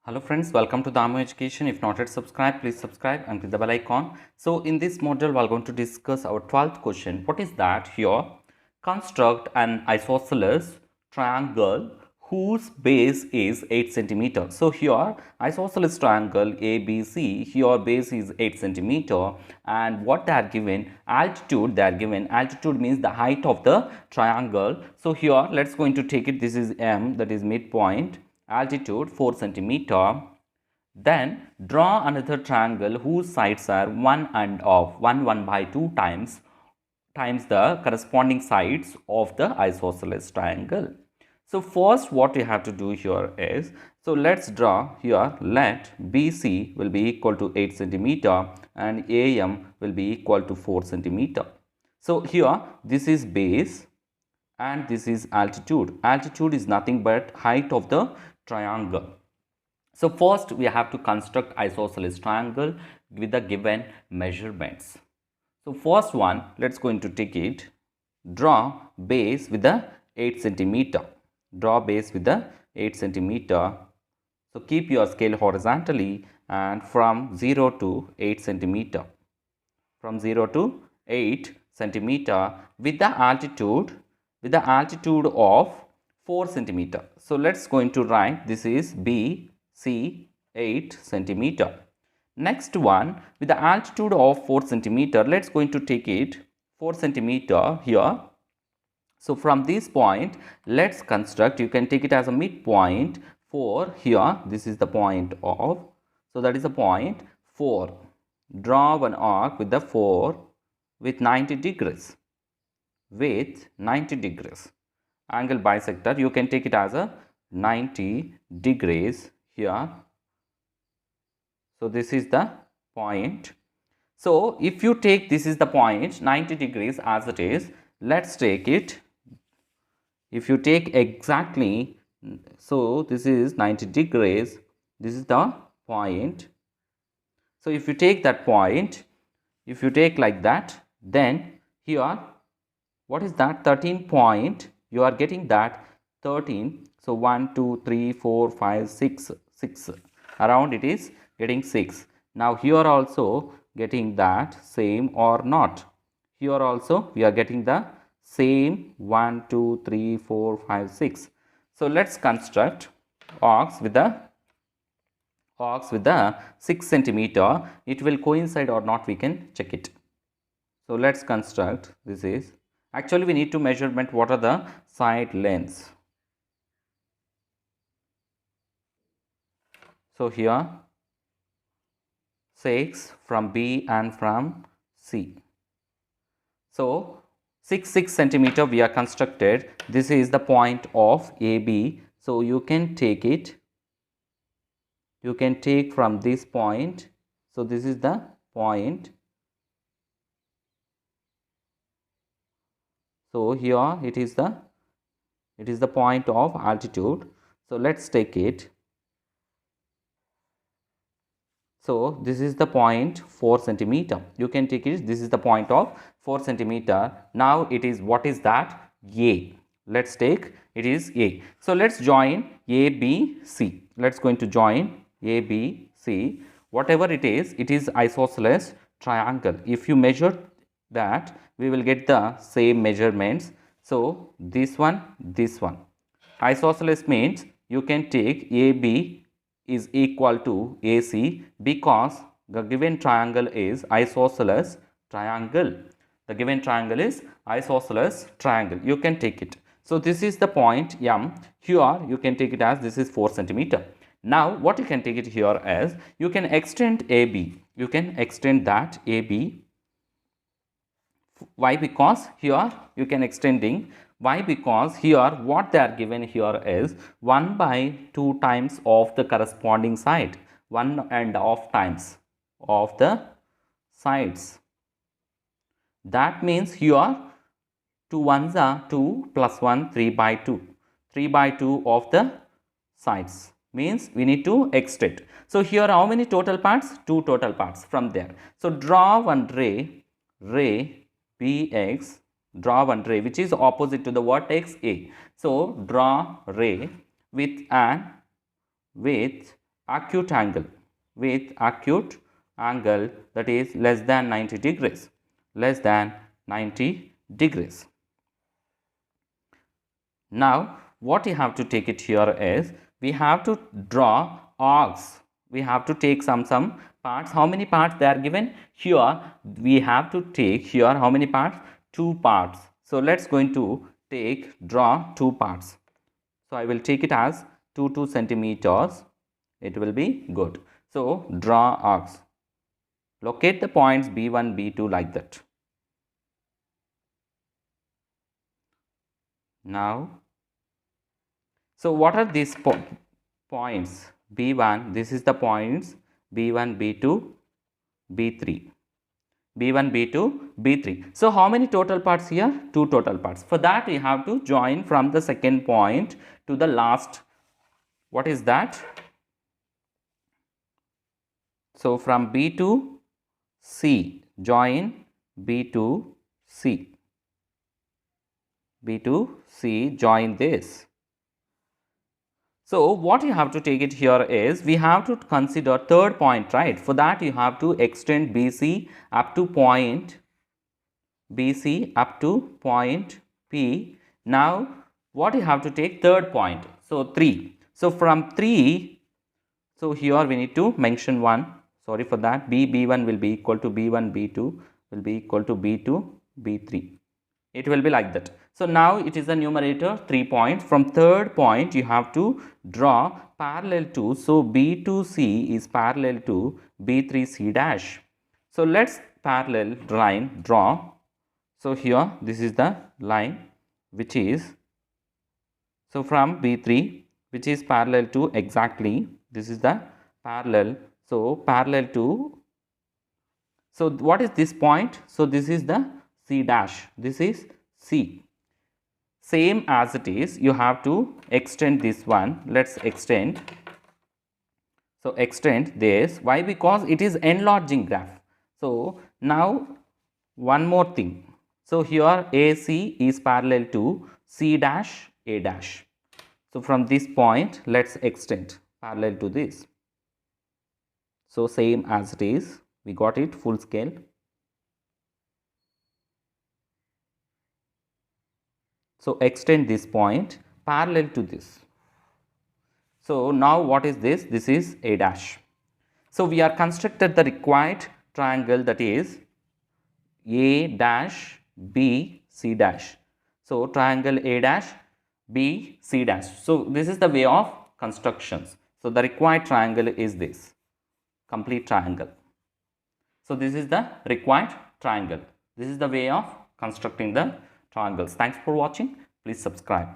Hello friends, welcome to Damo Education. If not yet subscribed, please subscribe and click the bell icon. So in this module, we are going to discuss our 12th question. What is that? Here, construct an isosceles triangle whose base is 8 centimeter. So here, isosceles triangle ABC, here base is 8 centimeter, and what they are given, altitude, they are given, altitude means the height of the triangle. So here, let's going to take it, this is M, that is midpoint, altitude 4 centimeter. Then draw another triangle whose sides are 1 and of 1 by 2 times the corresponding sides of the isosceles triangle. So first what we have to do here is, so let's draw here, let BC will be equal to 8 centimeter and AM will be equal to 4 centimeter. So here this is base and this is altitude. Altitude is nothing but height of the triangle. So first we have to construct isosceles triangle with the given measurements. So first one, let's going to take it, draw base with the 8 centimeter. Draw base with the 8 centimeter. So keep your scale horizontally and from 0 to 8 centimeter. From 0 to 8 centimeter with the altitude of 4 centimeter. So let's going to write this is BC 8 centimeter. Next one, with the altitude of 4 centimeter, let's going to take it 4 centimeter here. So from this point, let's construct, you can take it as a midpoint 4 here. This is the point of, so that is the point 4. Draw one arc with the 4 with 90 degrees. With 90 degrees. Angle bisector, you can take it as a 90 degrees here. So this is the point. So if you take, this is the point 90 degrees as it is, let's take it. If you take exactly, so this is 90 degrees, this is the point. So if you take that point, if you take like that, then here, what is that? 13 point, you are getting that 13. So 1, 2, 3, 4, 5, 6, around it is getting 6. Now here also getting that same or not. Here also we are getting the same 1, 2, 3, 4, 5, 6. So let's construct arcs with the 6 centimeter. It will coincide or not, we can check it. So let's construct, this is, actually we need to measurement what are the side lengths. So here 6 from B and from C. So 6 centimeter we are constructed. This is the point of AB. So you can take it. You can take from this point. So this is the point. So here it is the point of altitude. So let's take it. So this is the point 4 centimeter. You can take it. This is the point of 4 centimeter. Now it is, what is that? A. Let's take, it is A. So let's join A, B, C. Let's going to join A, B, C. Whatever it is isosceles triangle. If you measure that, we will get the same measurements. So this one. Isosceles means you can take AB is equal to AC because the given triangle is isosceles triangle. The given triangle is isosceles triangle. You can take it. So this is the point M. Here you can take it as this is 4 centimeter. Now what you can take it here as, you can extend AB. You can extend that AB. Why? Because here you can extending. Why? Because here what they are given here is 1 by 2 times of the corresponding side. 1 and half times of the sides. That means here 2 ones are 2 plus 1, 3 by 2. 3 by 2 of the sides. Means we need to extend. So here how many total parts? 2 total parts from there. So draw one ray BX, draw one ray which is opposite to the vertex A. So draw ray with acute angle, with acute angle that is less than 90 degrees, less than 90 degrees. Now what you have to take it here is we have to draw arcs. We have to take some parts. How many parts they are given here? We have to take here how many parts? 2 parts. So let's going to draw 2 parts. So I will take it as 2 centimeters. It will be good. So draw arcs. Locate the points B1, B2 like that. Now, so what are these points? B1, this is the points B1, B2, B3. B1, B2, B3. So how many total parts here? 2 total parts. For that we have to join from the second point to the last. What is that? So from B to C, join B to C. B to C, join this. So what you have to take it here is we have to consider third point, right? For that you have to extend BC up to point P. Now what you have to take third point? So 3. So from 3, so here we need to mention 1. Sorry for that. B1 will be equal to B1, B2 will be equal to B2, B3. It will be like that. So now it is the numerator 3 points. From third point you have to draw parallel to, so B2C is parallel to B3C dash. So let's parallel line draw. So here this is the line which is, so from B3 which is parallel to exactly, this is the parallel, so parallel to, so what is this point? So this is the C dash, this is C. Same as it is, you have to extend this one. Let's extend. So extend this. Why? Because it is enlarging graph. So now one more thing. So here AC is parallel to C dash, A dash. So from this point let's extend parallel to this. So same as it is, we got it full scale. So extend this point parallel to this. So now what is this? This is A dash. So we are constructed the required triangle, that is A dash B C dash. So triangle A dash B C dash. So this is the way of constructions. So the required triangle is this complete triangle. So this is the required triangle. This is the way of constructing the triangles. Thanks for watching. Please subscribe.